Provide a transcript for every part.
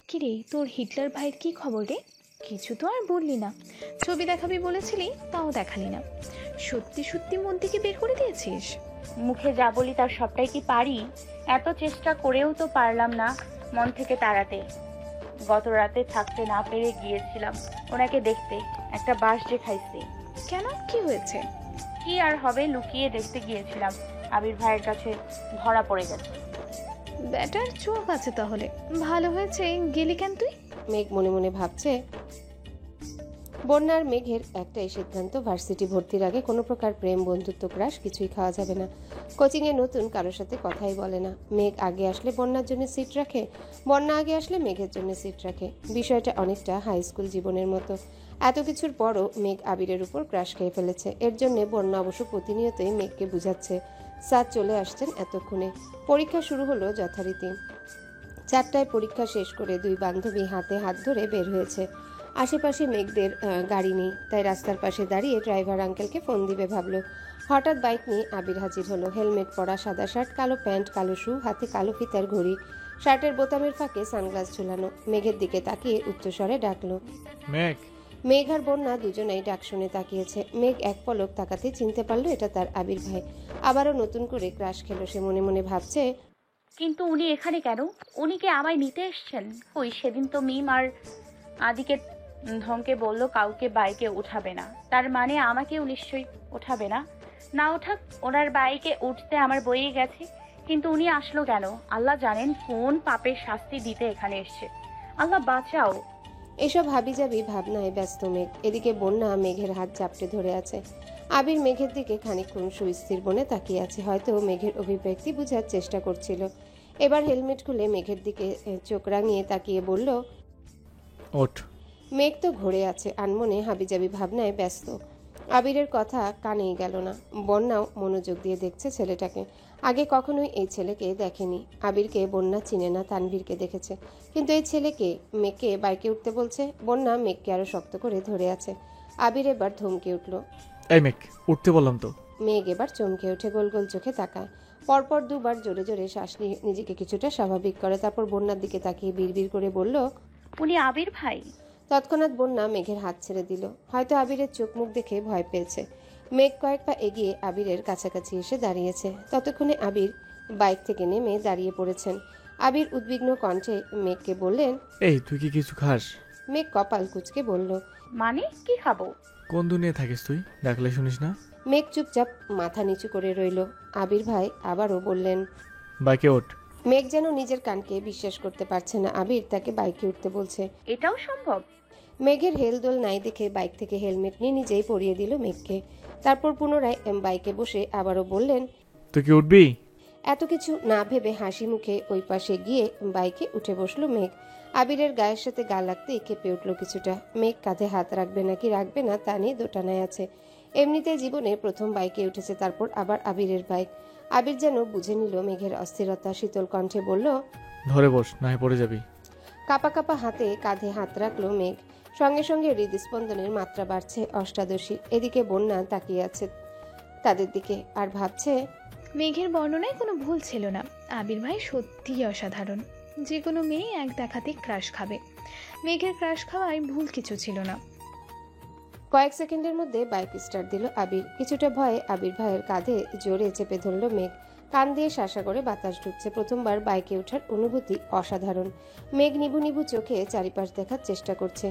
কিরে, তোর হিটলার ভাইয়ের কি খবর রে? কিছু তো আর বললি না। ছবি দেখাবি বলেছিলি, তাও দেখালি না। সত্যি সত্যি মন থেকে বের করে দিয়েছিস? মুখে যা বলি তার সবটাই কি পারি? এত চেষ্টা করেও তো পারলাম না মন থেকে তাড়াতে। গত রাতে থাকতে না পেরে গিয়েছিলাম ওনাকে দেখতে, একটা বাস যে খাইছি। কেন, কি হয়েছে? কি আর হবে, লুকিয়ে দেখতে গিয়েছিলাম। আবির ভাইয়ের কাছে ধরা পড়ে গেছে। ব্যাটার চোখ আছে তাহলে। ভালো হয়েছে, গেলি কেন তুই? মেঘ মনে মনে ভাবছে। বন্যার মেঘের একটাই সিদ্ধান্ত, ভার্সিটি ভর্তির আগে কোনো প্রকার প্রেম, বন্ধুত্ব, ক্রাশ কিছুই খাওয়া যাবে না। কোচিংয়ে নতুন কারোর সাথে কথাই বলে না। মেঘ আগে আসলে বন্যার জন্য সিট রাখে, বন্যা আগে আসলে মেঘের জন্য সিট রাখে। বিষয়টা অনেকটা হাই স্কুল জীবনের মতো। এত কিছুর পরও মেঘ আবিরের উপর ক্রাশ খেয়ে ফেলেছে। এর জন্য বন্যা অবশ্য প্রতিনিয়তই মেঘকে বুঝাচ্ছে। স্যার চলে আসছেন এতক্ষণে। পরীক্ষা শুরু হলো যথারীতি। 4টায় পরীক্ষা শেষ করে দুই বান্ধবী হাতে হাত ধরে বের হয়েছে। আশেপাশে মেঘদের গাড়ি নেই, তাই রাস্তার পাশে দাঁড়িয়ে ড্রাইভার আঙ্কেলকে ফোন দিবে ভাবলো। হঠাৎ বাইক নিয়ে আবির হাজির হলো। হেলমেট পরা, সাদা শার্ট, কালো প্যান্ট, কালো শু, হাতে কালো ফিতার ঘড়ি, শার্টের বোতামের ফাঁকে সানগ্লাস ঝুলানো। মেঘের দিকে তাকিয়ে উচ্চস্বরে ডাকলো, মেঘ। মেঘ আর বন্যা দুজনেই ডাক শুনে তাকিয়েছে। মেঘ এক পলক তাকাতে চিনতে পারলো এটা তার আবির ভাই। আবারও নতুন করে ক্রাশ খেলো। সে মনে মনে ভাবছে, কিন্তু উনি এখানে কেন? উনি কি আমায় নিতে এসছেন? ওই সেদিন তো মিম আর আদিকে ধমকে বলল কাউকে বাইকে উঠাবে না, তার মানে আমাকেও নিশ্চয়ই উঠাবে না। না ওঠাক, ওনার বাইকে উঠতে আমার বইয়ে গেছে। কিন্তু উনি আসলো কেন? আল্লাহ জানেন কোন পাপের শাস্তি দিতে এখানে এসছে। আল্লাহ বাঁচাও। এসব হাবিজাবি ভাবনায় ব্যস্ত মেঘ। এদিকে বন্যা মেঘের হাত চাপটে ধরে আছে। আবির মেঘের দিকে খানিকক্ষণ সুস্থির বনে তাকিয়ে আছে, হয়তো মেঘের অভিব্যক্তি বোঝার চেষ্টা করছিল। এবার হেলমেট খুলে মেঘের দিকে চোখ রাঙিয়ে তাকিয়ে বলল, ওঠ। মেঘ তো ঘুরে আছে, আনমনে হাবিজাবি ভাবনায় ব্যস্ত। আবিরের কথা কানেই গেল না। বন্যাও মনোযোগ দিয়ে দেখছে ছেলেটাকে। আগে কখনোই এই ছেলেকে দেখেনি। আবিরকে বন্যা চিনে না, তানভীরকে দেখেছে। কিন্তু এই ছেলেকে, মেঘকে বাইকে উঠতে বলছে। বন্যা মেঘকে আরো শক্ত করে ধরে আছে। আবির এবার ধমকে উঠল। এই মেঘ, উঠতে বললাম তো। মেঘ এবার চমকে উঠে গোল গোল চোখে তাকায়। পরপর দুবার জোরে জোরে শ্বাস নিয়ে নিজেকে কিছুটা স্বাভাবিক করে। তারপর বন্যার দিকে তাকিয়ে বিড়বিড় করে বলল, উনি আবির ভাই? তৎক্ষণাৎ বন্যা মেঘের হাত ছেড়ে দিল। হয়তো আবিরের চোখ মুখ দেখে ভয় পেয়েছে। মেঘ কয়েক পা এগিয়ে আবিরের কাছাকাছি এসে দাঁড়িয়েছে। ততক্ষণে আবির বাইক থেকে নেমে দাঁড়িয়ে পড়েছেন। আবির উদ্বিগ্ন কণ্ঠে মেঘকে বললেন, এই তুই কি কিছু খাস? মেঘ কপাল কুঁচকে বলল, মানে কি খাবো? কোন দুনিয়ায় থাকিস তুই? ডাকলে শুনিস না? মেঘ চুপচাপ মাথা নিচু করে রইল। আবির ভাই আবারও বললেন। বাইকে ওঠ। মেঘ যেন নিজের কানকে বিশ্বাস করতে পারছে না। আবির তাকে বাইকে উঠতে বলছে। এটাও সম্ভব? মেঘের হেলদোল নাই দেখে বাইক থেকে হেলমেট নিয়ে নিজেই পরিয়ে দিল মেঘকে। তারপর পুনরায় বাইকে বসে আবারও বললেন, তুই কি উঠবি? এত কিছু না ভেবে হাসি মুখে ওই পাশে গিয়ে বাইকে উঠে বসলো মেঘ। আবিরের গায়ের সাথে গা লাগতেই কেঁপে উঠল কিছুটা। মেঘ কাঁধে হাত রাখবে নাকি রাখবে না তা নিয়ে দোটানায় আছে। এমনিতে জীবনে প্রথম বাইকে উঠেছে, তারপর আবার আবিরের বাইক। আবির যেন বুঝে নিল মেঘের অস্থিরতা, শীতল কণ্ঠে বলল, ধরে বস, না হয় পড়ে যাবি। কাপা কাপা হাতে কাঁধে হাত রাখলো মেঘ। সঙ্গে সঙ্গে হৃদস্পন্দনের মাত্রা বাড়ছে অষ্টাদশী। এদিকে বন্যা তাকিয়ে আছে তাদের দিকে আর ভাবছে, মেঘের বর্ণনায় কোনো ভুল ছিল না। আবির ভাই সত্যিই অসাধারণ। যে কোনো মেয়ে এক দেখাতে ক্রাশ খাবে। মেঘের ক্রাশ খাওয়ায় ভুল কিছু ছিল না। কয়েক সেকেন্ডের মধ্যে বাইক স্টার্ট দিল আবির। কিছুটা ভয়ে আবির ভাইয়ের কাঁধে জোরে চেপে ধরল মেঘ। কান দিয়ে শাসা করে বাতাস ঢুকছে। প্রথমবার বাইকে ওঠার অনুভূতি অসাধারণ। মেঘ নিভু নিভু চোখে চারিপাশ দেখার চেষ্টা করছে।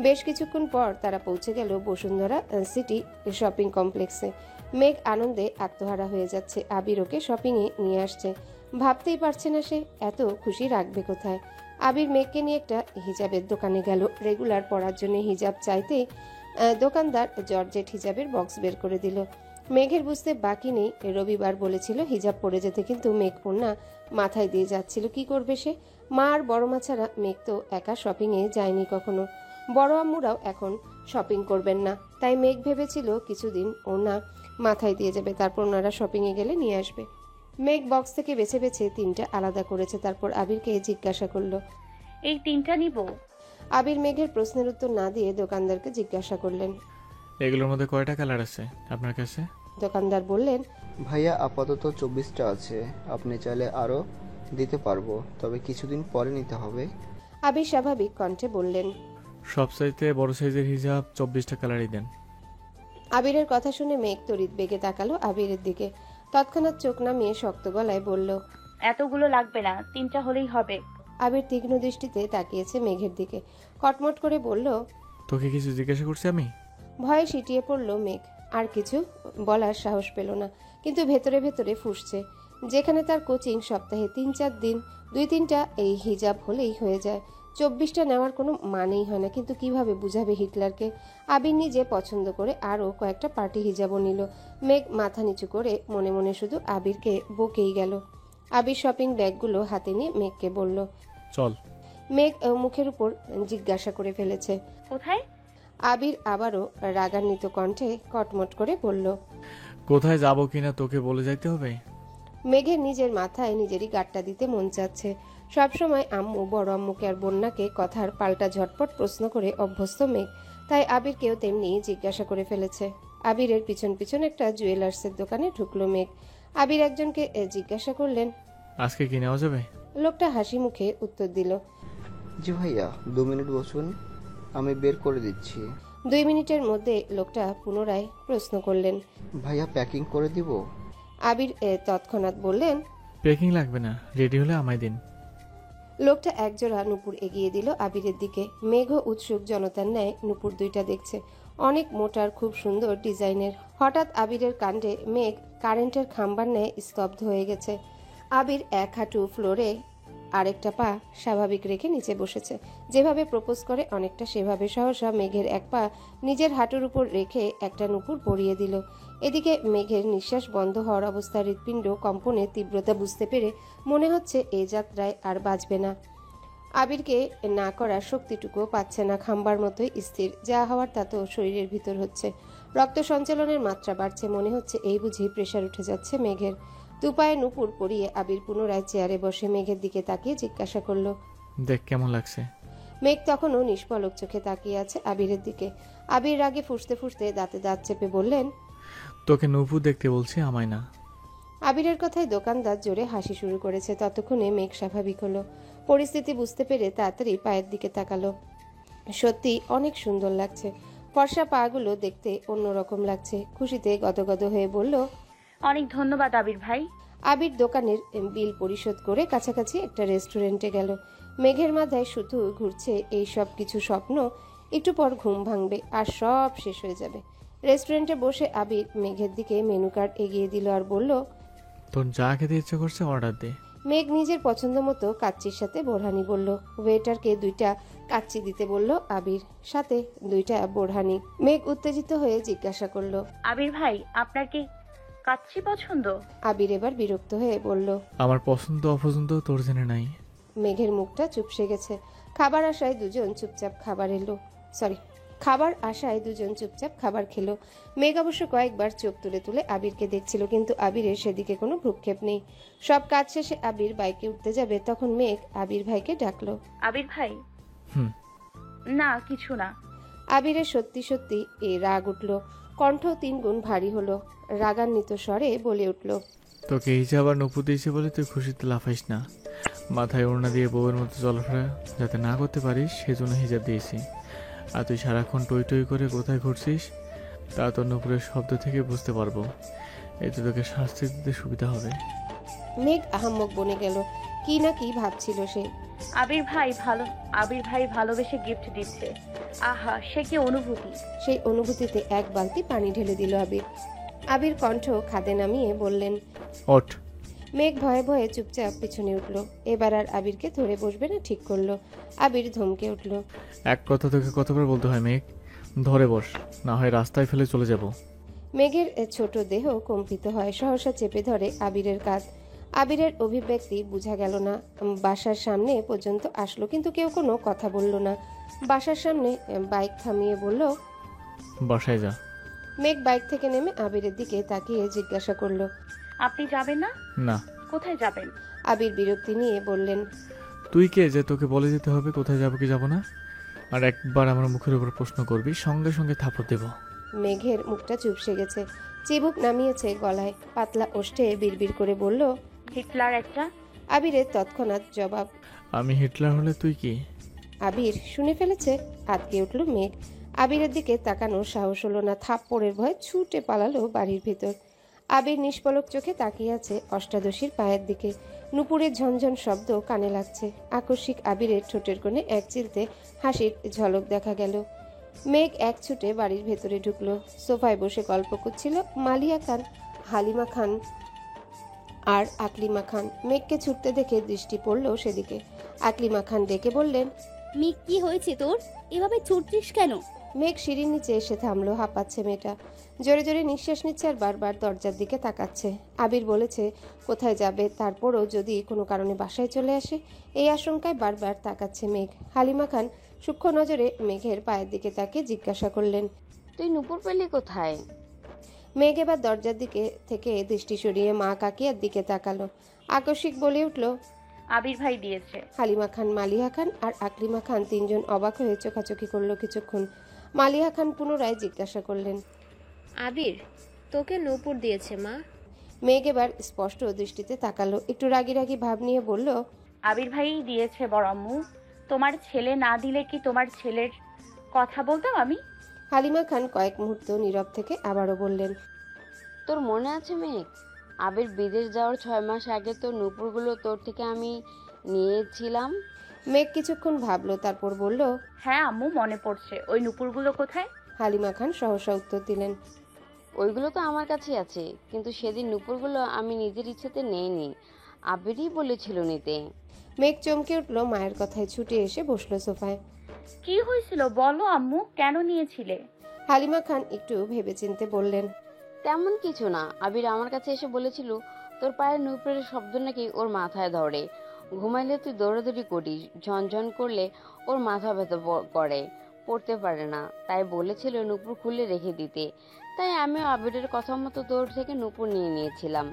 বেশ কিছুক্ষণ পর তারা পৌঁছে গেল বসুন্ধরা সিটি শপিং কমপ্লেক্সে। মেঘ আনন্দে আত্মহারা হয়ে যাচ্ছে। আবির ওকে শপিংয়ে নিয়ে আসছে। ভাবতেই পারছে না সে এত খুশি রাখবে কোথায়। আবির মেঘকে নিয়ে একটা হিজাবের দোকানে গেল। রেগুলার পরার জন্য হিজাব চাইতেই দোকানদার জর্জেট হিজাবের বক্স বের করে দিল। মেঘের বুঝতে বাকি নেই, রবিবার বলেছিল হিজাব পরে যেতে, কিন্তু মেঘ ওড়না মাথায় দিয়ে যাচ্ছিল। কি করবে সে? মা আর বড় মা ছাড়া মেঘ তো একা শপিংয়ে যায়নি কখনো। বড় আম্মুরাও এখন শপিং করবেন না, তাই মেঘ ভেবেছিল কিছুদিন ওড়না মাথায় দিয়ে যাবে, তারপর ওনারা শপিংয়ে গেলে নিয়ে আসবে। মেঘ বক্স থেকে বেছে বেছে 3টা আলাদা করেছে। তারপর আবিরকে জিজ্ঞাসা করলো, এই 3টা নিব? আবির মেঘের প্রশ্নের উত্তর না দিয়ে দোকানদারকে জিজ্ঞাসা করলেন, এগুলোর মধ্যে কয়টা কালার আছে আপনার কাছে? দোকানদার বললেন, ভাইয়া আপাতত 24টা আছে, আপনি চাইলে আরও দিতে পারবো, তবে কিছুদিন পরে নিতে হবে। আবির স্বাভাবিক কণ্ঠে বললেন। সবচাইতে বড় সাইজের হিজাব 24টা কালারই দেন। আবিরের কথা শুনে মেঘ তড়িৎ বেগে তাকালো আবিরের দিকে। তৎক্ষণাৎ চোখ নামিয়ে শক্ত গলায় বলল, এতগুলো লাগবে না, 3টা হলেই হবে। আবির তীক্ষ্ণ দৃষ্টিতে তাকিয়েছে মেঘের দিকে, কটমট করে বলল। তোকে কিছু জিজ্ঞাসা করছি আমি? ভয়ে সিটিয়ে পড়ল মেঘ, আর কিছু বলার সাহস পেল না, কিন্তু ভেতরে ভেতরে ফুঁসছে। যেখানে তার কোচিং সপ্তাহে 3-4 দিন, 2-3টা এই হিজাব হলেই হয়ে যায়, 24টা নেওয়ার কোনো মানেই হয় না। কিন্তু কিভাবে বুঝাবে হিটলারকে? আবির নিজে পছন্দ করে আরও কয়েকটা পার্টি হিজাবও নিল। মেঘ মাথা নিচু করে মনে মনে শুধু আবিরকে বকেই গেল। আবির শপিং ব্যাগগুলো হাতে নিয়ে মেঘকে বলল। চল। মেঘ মুখের উপর জিজ্ঞাসা করে ফেলেছে। কোথায়? আবির আবারও রাগান্বিত কণ্ঠে কটমট করে বলল। কোথায় যাব কিনা তোকে বলে যাইতে হবে? মেঘের নিজের মাথায় নিজেরই গাট্টা দিতে মন চাচ্ছে। সবসময় আম্মু, বড় আম্মুকে আর বন্যাকে কথার পাল্টা ঝটপট প্রশ্ন করে অভ্যস্ত মেঘ, তাই আবিরকেও তেমনি জিজ্ঞাসা করে ফেলেছে। আবিরের পিছন পিছন একটা জুয়েলার্সের দোকানে ঢুকলো মেঘ। আবির একজনকে জিজ্ঞাসা করলেন, আজকে কি নেওয়া যাবে? লোকটা হাসি মুখে উত্তর দিল। জি ভাইয়া, 2 মিনিট বসুন, আমি বের করে দিচ্ছি। 2 মিনিটের মধ্যে লোকটা পুনরায় প্রশ্ন করলেন। ভাইয়া প্যাকিং করে দিব? আবির তৎক্ষণাৎ বললেন, প্যাকিং লাগবে না, রেডি হলে আমায় দিন। লোকটা একজোড়া নুপুর এগিয়ে দিল আবিরের দিকে। মেঘ উৎসুক জনতার ন্যায় নুপুর দুইটা দেখছে, অনেক মোটার, খুব সুন্দর ডিজাইনের। হঠাৎ আবিরের কাণ্ডে মেঘ কারেন্টের খাম্বার ন্যায় স্তব্ধ হয়ে গেছে। আবির এক হাঁটু ফ্লোরে, আরেকটা পা স্বাভাবিক রেখে নিচে বসেছে, যেভাবে প্রপোজ করে অনেকটা সেভাবে। সহসা মেঘের এক পা নিজের হাঁটুর উপর রেখে একটা নুপুর পরিয়ে দিল। এদিকে মেঘের নিঃশ্বাস বন্ধ হওয়ার অবস্থা, হৃৎপিণ্ড কম্পনের তীব্রতা বুঝতে পেরে মনে হচ্ছে এ যাত্রায় আর বাঁচবে না। আবিরকে না করার শক্তিটুকুও পাচ্ছে না, খাম্বার মতোই স্থির। যা হওয়ার তা তো শরীরের ভিতর হচ্ছে। রক্ত সঞ্চালনের মাত্রা বাড়ছে, মনে হচ্ছে এই বুঝি প্রেশার উঠে যাচ্ছে মেঘের। দুপায়ে নুপুর পরিয়ে আবির পুনরায় চেয়ারে বসে মেঘের দিকে তাকিয়ে জিজ্ঞাসা করলো, দেখ কেমন লাগছে। মেঘ তখনও নিষ্পলক চোখে তাকিয়ে আছে আবিরের দিকে। আবির রাগে ফুঁসতে ফুঁসতে দাঁতে দাঁত চেপে বললেন, তোকে নূপুর দেখতে বলছি, আমায় না। আবিরের কথায় দোকানদার জোরে হাসি শুরু করেছে। ততক্ষণে মেঘ স্বাভাবিক হলো, পরিস্থিতি বুঝতে পেরে তাড়াতাড়ি পায়ের দিকে তাকালো। সত্যি অনেক সুন্দর লাগছে, ফর্সা পাগুলো দেখতে অন্যরকম লাগছে। খুশিতে গদগদ হয়ে বলল, অনেক ধন্যবাদ আবির ভাই। আবির দোকানের বিল পরিশোধ করে কাছাকাছি একটা রেস্টুরেন্টে গেল। মেঘের মাথায় শুধু ঘুরছে এই সব কিছু স্বপ্ন। একটু পর ঘুম ভাঙবে আর সব শেষ হয়ে যাবে। রেস্টুরেন্টে বসে আবির মেঘের দিকে মেনু কার্ড এগিয়ে দিল আর বলল, তোর যা খেতে ইচ্ছা করছে অর্ডার দে। মেঘ নিজের পছন্দ মতো কাচ্চির সাথে বোরহানি বলল। ওয়েটারকে 2টা কাচ্চি দিতে বলল আবির, সাথে 2টা বোরহানি। মেঘ উত্তেজিত হয়ে জিজ্ঞাসা করলো, আবির ভাই, আপনার কি কাচ্চি পছন্দ? আবির এবার বিরক্ত হয়ে বলল, আমার পছন্দ অপছন্দ তোর জেনে নাই। মেঘের মুখটা চুপসে গেছে। খাবার আশায় দুজন চুপচাপ খাবার খেলো। মেঘ অবশ্য কয়েকবার চোখ তুলে তুলে আবিরকে দেখছিল, কিন্তু আবিরের সেদিকে কোনো ভ্রুক্ষেপ নেই। সব কাজ শেষে আবির বাইকে উঠতে যাবে, তখন মেঘ আবির ভাইকে ডাকলো। আবির ভাই। হুম। না কিছু না। আবিরের সত্যি সত্যি রাগ উঠল, কণ্ঠ 3 গুণ ভারী হলো। রাগান্বিত স্বরে বলে উঠল, তোকে হিজাব আর নূপুর দিয়েছে বলে তুই খুশিতে লাফাইস না। মাথায় ওড়না দিয়ে বউয়ের মতো চলাফেরা যাতে না করতে পারিস সেজন্য হিজাব দিয়েছি। আর তুই সারাক্ষণ টই টই করে কোথায় ঘুরছিস তা তোর নূপুরের শব্দ থেকে বুঝতে পারবো। এতে তোকে শাস্তি দিতে সুবিধা হবে। মেঘ আহাম্মক বনে গেল, কি না কি ভাবছিল সে। আবির ভাই ভালোবেসে গিফট দিচ্ছে। আহা, সে কি অনুভূতি! সেই অনুভূতিতে এক বালতি পানি ঢেলে দিল আবির। আবির কণ্ঠ খাদে নামিয়ে বললেন, ওঠ। মেঘ ভয়ে ভয়ে চুপচাপ পিছনে উঠল। এবার আর আবিরকে ধরে বসবে না ঠিক করলো। আবির ধমকে উঠল, এক কথা তোকে কতবার বলতে হয় মেঘ, ধরে বস, না হয় রাস্তায় ফেলে চলে যাব। মেঘের ছোট দেহ কম্পিত হয়, সহসা চেপে ধরে আবিরের কাঁধ। আবিরের অভিব্যক্তি বোঝা গেল না। বাসার সামনে পর্যন্ত আসলো, কিন্তু কেউ কোনো কথা বলল না। বাসার সামনে বাইক থামিয়ে বলল, বাসায় যা। মেঘ বাইক থেকে নেমে আবিরের দিকে তাকিয়ে জিজ্ঞাসা করলো, আপনি যাবেন না? না। কোথায় যাবেন? আবির বিরক্তি নিয়ে বললেন, তুই কে যে তোকে বলে যেতে হবে কোথায় যাবো কি যাবো না? আর একবার আমার মুখের উপর প্রশ্ন করবি, সঙ্গে সঙ্গে থাপড় দেব। মেঘের মুখটা চুপসে গেছে, চিবুক নামিয়েছে গলায়, পাতলা ওষ্ঠে বিড়বিড় করে বলল। হিটলার একটা। আবিরের তৎক্ষণাৎ জবাব। আমি হিটলার হলে তুই কি? আবির শুনে ফেলেছে। আটকে উঠল মেঘ। আবিরের দিকে তাকানোর সাহস হলো না, থাপ্পড়ের ভয়ে ছুটে পালালো বাড়ির ভিতর। আবির নিষ্পলক চোখে তাকিয়ে আছে অষ্টাদশীর পায়ের দিকে। নুপুরের ঝনঝন শব্দ কানে লাগছে। আকস্মিক আবিরের ঠোঁটের কোণে এক চিলতে হাসির ঝলক দেখা গেল। মেঘ এক ছুটে বাড়ির ভেতরে ঢুকলো। সোফায় বসে গল্প করছিল মালিয়া খান, হালিমা খান আর আকলিমা খান। মেঘকে ছুটতে দেখে দৃষ্টি পড়ল সেদিকে। আকলিমা খান ডেকে বললেন, মেঘ, কি হয়েছে তোর? এভাবে ছুটছিস কেন? মেঘ সিঁড়ির নিচে এসে থামলো। হাঁপাচ্ছে মেয়েটা, জোরে জোরে নিঃশ্বাস নিচ্ছে আর বারবার দরজার দিকে তাকাচ্ছে। আবির বলেছে কোথায় যাবে, তারপরও যদি কোনো কারণে বাসায় চলে আসে, এই আশঙ্কায় বারবার তাকাচ্ছে মেঘ। হালিমা খান সূক্ষ্ম নজরে মেঘের পায়ের দিকে তাকে জিজ্ঞাসা করলেন, তুই নুপুর পেলি কোথায়? মেঘ এবার দরজার দিকে থেকে দৃষ্টি সরিয়ে মা কাকিয়ার দিকে তাকালো। আকস্মিক বলে উঠল, আবির ভাই দিয়েছে। হালিমা খান, মালিহা খান আর আকলিমা খান তিনজন অবাক হয়ে চোখাচোখি করলো কিছুক্ষণ। মালিহা খান পুনরায় জিজ্ঞাসা করলেন, আবির তোকে নূপুর দিয়েছে মা? মেঘ এবার স্পষ্ট দৃষ্টিতে তাকালো, একটু রাগি রাগি ভাব নিয়ে বলল, আবির ভাই দিয়েছে বড় আম্মু। তোমার ছেলে না দিলে কি তোমার ছেলের কথা বলতাম আমি? হালিমা খান কয়েক মুহূর্ত নীরব থেকে আবারও বললেন, তোর মনে আছে মেঘ, আবির বিদেশ যাওয়ার 6 মাস আগে তোর নুপুরগুলো তোর থেকে আমি নিয়েছিলাম। মেঘ কিছুক্ষণ ভাবলো, তারপর বলল, হ্যাঁ আম্মু, মনে পড়ছে। ওই নুপুরগুলো কোথায়? হালিমা খান সহসা উত্তর দিলেন, ওইগুলো তো আমার কাছেই আছে, কিন্তু সেদিন নুপুরগুলো আমি নিজের ইচ্ছেতে নেইনি, আবিরই বলেছিল নিতে। মেঘ চমকে উঠলো মায়ের কথায়, ছুটে এসে বসলো সোফায়। কি হয়েছিল বলো আম্মু, কেন নিয়েছিলে? হালিমা খান একটু ভেবেচিন্তে বললেন, তেমন কিছু না, আবির আমার কাছে এসে বলেছিল তোর পায়ের নুপুরের শব্দ নাকি ওর মাথায় ধরে, ঘুমাইলে তুই দৌড়াদৌড়ি করিস, ঝনঝন করলে ওর মাথা ব্যথা করে, পড়তে পারে না, তাই বলেছিল নুপুর খুলে রেখে দিতে। তাই আমিও আবিরের কথা মতো তোর থেকে নুপুর নিয়ে নিয়েছিলাম।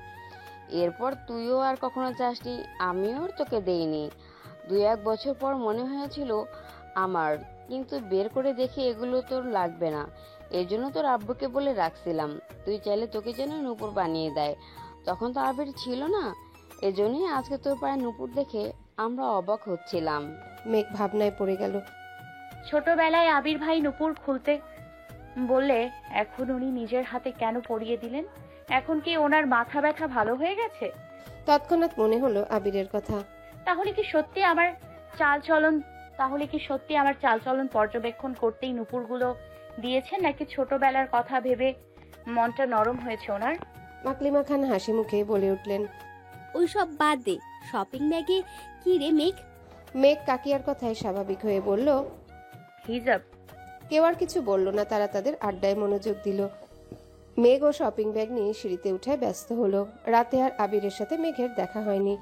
এরপর তুইও আর কখনো চাসনি, আমিও তোকে দেইনি। 2-1 বছর পর মনে হয়েছিল আমার, কিন্তু বের করে দেখি এগুলো তোর লাগবে না, এর জন্য তোর আব্বুকে বলে রাখছিলাম তুই চাইলে তোকে যেন নুপুর বানিয়ে দেয়। তখন তো আবির ছিল না, এজন্যই আজকে তোর পায়ে নুপুর দেখে আমরা অবাক হচ্ছিলাম। মেঘ ভাবনায় পড়ে গেল। ছোটবেলায় আবির ভাই নুপুর খুলতে বললে এখন উনি নিজের হাতে কেন পরিয়ে দিলেন? এখন কি ওনার মাথা ব্যথা ভালো হয়ে গেছে? তৎক্ষণাৎ মনে হলো আবিরের কথা। তাহলে কি সত্যি আমার চালচলন পর্যবেক্ষণ করতেই নুপুরগুলো দিয়েছেন, নাকি ছোটবেলার কথা ভেবে মনটা নরম হয়েছে ওনার? আকলিমা খান হাসি মুখে বলে উঠলেন, ওই সব বাদ দে, শপিং ব্যাগে কি রে মেঘ? মেঘ কাকিয়ার কথায় স্বাভাবিক হয়ে বলল, হিজাব। কেউ আর কিছু বলল না, তারা তাদের আড্ডায় মনোযোগ দিল। মেঘ ও শপিং ব্যাগ নিয়ে সিঁড়িতে উঠে ব্যস্ত হলো। রাতে আর আবিরের সাথে মেঘের দেখা হয়নি।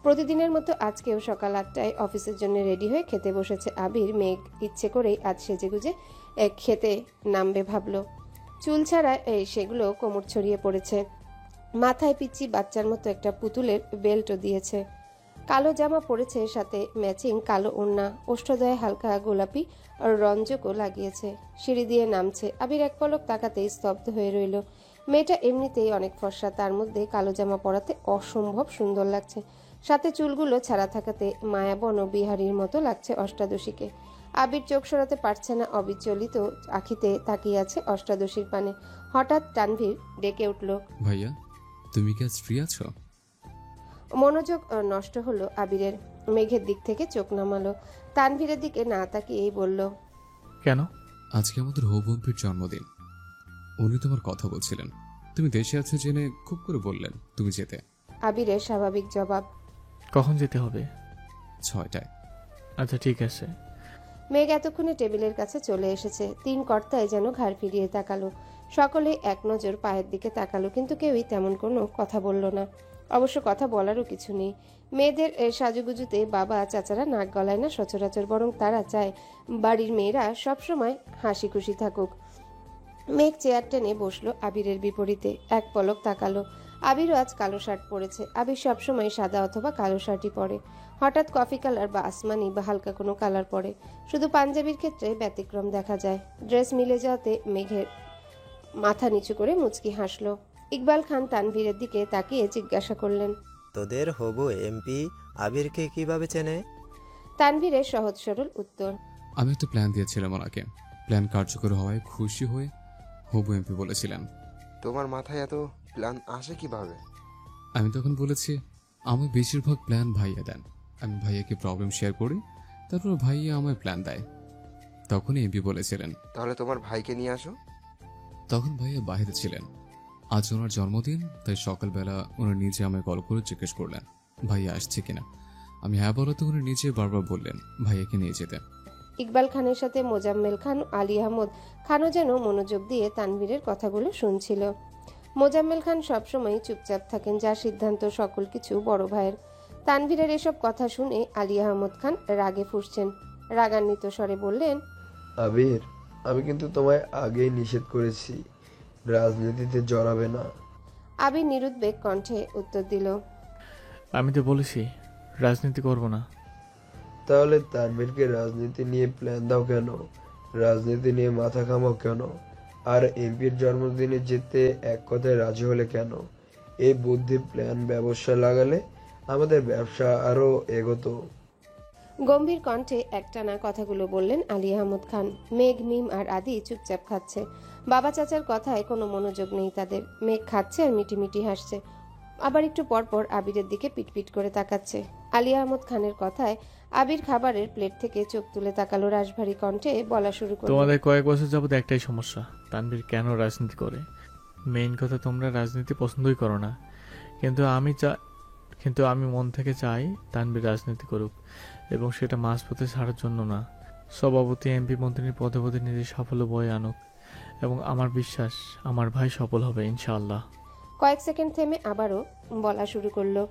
প্রতিদিনের মতো আজকেও সকাল 8টায় অফিসের জন্য রেডি হয়ে খেতে বসেছে আবির। মেঘ ইচ্ছে করেই আজ সেজেগুজে খেতে নামবে ভাবলো। চুল ছাড়া সেগুলো কোমর ছড়িয়ে পড়েছে। মাথায় পিচ্চি বাচ্চার মতো একটা পুতুলের বেল্টও দিয়েছে। কালো জামা পরেছে, সাথে ম্যাচিং কালো ওড়না, ওষ্ঠদয়ে হালকা গোলাপি রঞ্জকও লাগিয়েছে। সিঁড়ি দিয়ে নামছে। আবির এক পলক তাকাতেই স্তব্ধ হয়ে রইল। মেয়েটা এমনিতেই অনেক ফর্সা, তার মধ্যে কালো জামা পরাতে অসম্ভব সুন্দর লাগছে। সাথে চুলগুলো ছাড়া থাকাতে মায়াবন ও বিহারীর মতো লাগছে অষ্টাদশীকে। আবির চোখ সরাতে পারছে না, অবিচলিত আখিতে তাকিয়ে আছে অষ্টাদশীর পানে। হঠাৎ তানভীর ডেকে উঠল, ভাইয়া তুমি কি আজ ফ্রি আছো? মনোযোগ নষ্ট হলো আবিরের। মেঘের দিক থেকে চোখ নামালো। তানভীরের দিকে না তাকিয়েই বলল, কেন? আজকে আমাদের হৌবম্পির জন্মদিন, উনি তোমার কথা বলছিলেন, তুমি দেশে আছো জেনে খুব করে বললেন তুমি যেতে। আবিরের স্বাভাবিক জবাব, কখন যেতে হবে? 6টায়। আচ্ছা ঠিক আছে। মেঘ এতক্ষণে টেবিলের কাছে চলে এসেছে। 3 কর্তায় যেন ঘাড় ফিরিয়ে তাকালো। সকলে এক নজর পায়ের দিকে তাকালো, কিন্তু কেউই তেমন কোনো কথা বলল না। অবশ্য কথা বলারও কিছু নেই। মেয়েদের সাজুগুজুতে বাবা চাচারা নাক গলায় না সচরাচর, বরং তারা চায় বাড়ির মেয়েরা সবসময় হাসি খুশি থাকুক। মেঘ চেয়ার টেনে বসলো আবিরের বিপরীতে। এক পলক তাকালো। আবিরও আজ কালো শার্ট পরেছে। আবির সবসময় সাদা অথবা কালো শার্টই পরে। হঠাৎ কফি কালার বা আসমানি বা হালকা কোনো কালার পরে। শুধু পাঞ্জাবির ক্ষেত্রে ব্যতিক্রম দেখা যায়। ড্রেস মিলে যাওয়াতে মেঘের মাথা নিচু করে মুচকি হাসল। ইকবাল খান তানভীরের দিকে তাকিয়ে জিজ্ঞাসা করলেন, তোদের হবু এমপি আবিরকে কিভাবে চেনে? তানভীরের সহজ সরল উত্তর, আমি একটা প্ল্যান দিয়েছিলাম ওনাকে। প্ল্যান কার্যকর হওয়ায় খুশি হয়ে হবু এমপি বলেছিলেন। তোমার মাথায় এত প্ল্যান আসে কিভাবে? আমি তখন বলেছি আমার বেশিরভাগ প্ল্যান ভাইয়া দেন, আমি ভাইয়াকে প্রবলেম শেয়ার করি, তারপর ভাইয়া আমায় প্ল্যান দেয়। তখন এমপি বলেছিলেন তাহলে তোমার ভাইকে নিয়ে আসো। তখন ভাইয়া বাইরে ছিলেন। আজ ওনার জন্মদিন, তাই সকালবেলা উনি নিজে আমায় কল করে জিজ্ঞেস করলেন ভাইয়া আসছে কিনা। আমি হ্যাঁ বলাতে উনি নিজে বারবার বললেন ভাইয়াকে নিয়ে যেতে। ইকবাল খানের সাথে মোজাম্মেল খান ও আলী আহমদ খানও যেন মনোযোগ দিয়ে তানভীরের কথাগুলো শুনছিল। মোজাম্মেল খান সবসময় চুপচাপ থাকেন, যার সিদ্ধান্ত সকল কিছু বড় ভাইয়ের। তানভীরের এসব কথা শুনে আলী আহমদ খান রাগে ফুঁসছেন। রাগান্বিত স্বরে বললেন, আবির, আমি কিন্তু তোমায় আগেই নিষেধ করেছি রাজনীতিতে জড়াবে না। আবির নিরুদ্বেগ কণ্ঠে উত্তর দিল, আমি তো বলেছি রাজনীতি করব না। তাহলে তানভীরকে রাজনীতি নিয়ে প্ল্যান দাও কেন? রাজনীতি নিয়ে মাথা ঘামাও কেন? আর এমপির জন্মদিনে যেতে এক কথায় রাজি হলে কেন? এই বুদ্ধি প্ল্যান ব্যবসা লাগালে আমাদের ব্যবসা আরো এগোতো। গম্ভীর কণ্ঠে একটানা কথাগুলো বললেন আলী আহমদ খান। মেঘ, মিম আর আদি চুপচাপ খাচ্ছে। বাবা চাচার কথায় কোনো মনোযোগ নেই তাদের। মেঘ খাচ্ছে আর মিটিমিটি হাসছে, আবার একটু পরপর আবিরের দিকে পিটপিট করে তাকাচ্ছে। আলী আহমদ খানের কথায় আবির খাবারের প্লেট থেকে চোখ তুলে তাকালো, রাশভারী কণ্ঠে বলা শুরু করলো, তোমাদের কয়েক বছর যাবত একটাই সমস্যা, তানভীর কেন রাজনীতি করে। মেইন কথা তোমরা রাজনীতি পছন্দই করো না, কিন্তু আমি মন থেকে চাই তানভীর রাজনীতি করুক, এবং সেটা মাঝপথে ছাড়ার জন্য না। সভাপতি, এমপি, মন্ত্রীর পদে পদে নিজের সাফল্য বয়ে আনুক, এবং আমার বিশ্বাস আমার ভাই সফল হবে ইনশাআল্লাহ। কয়েক সেকেন্ড থেমে আবারও বলা শুরু করলো,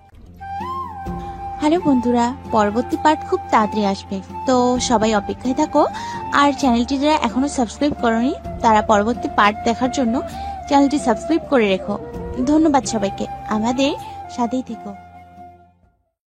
হ্যালো বন্ধুরা, পরবর্তী পার্ট খুব তাড়াতাড়ি আসবে, তো সবাই অপেক্ষায় থাকো। আর চ্যানেলটি যারা এখনো সাবস্ক্রাইব করোনি তারা পরবর্তী পার্ট দেখার জন্য চ্যানেলটি সাবস্ক্রাইব করে রেখো। ধন্যবাদ সবাইকে, আমাদের সাথেই থেকো।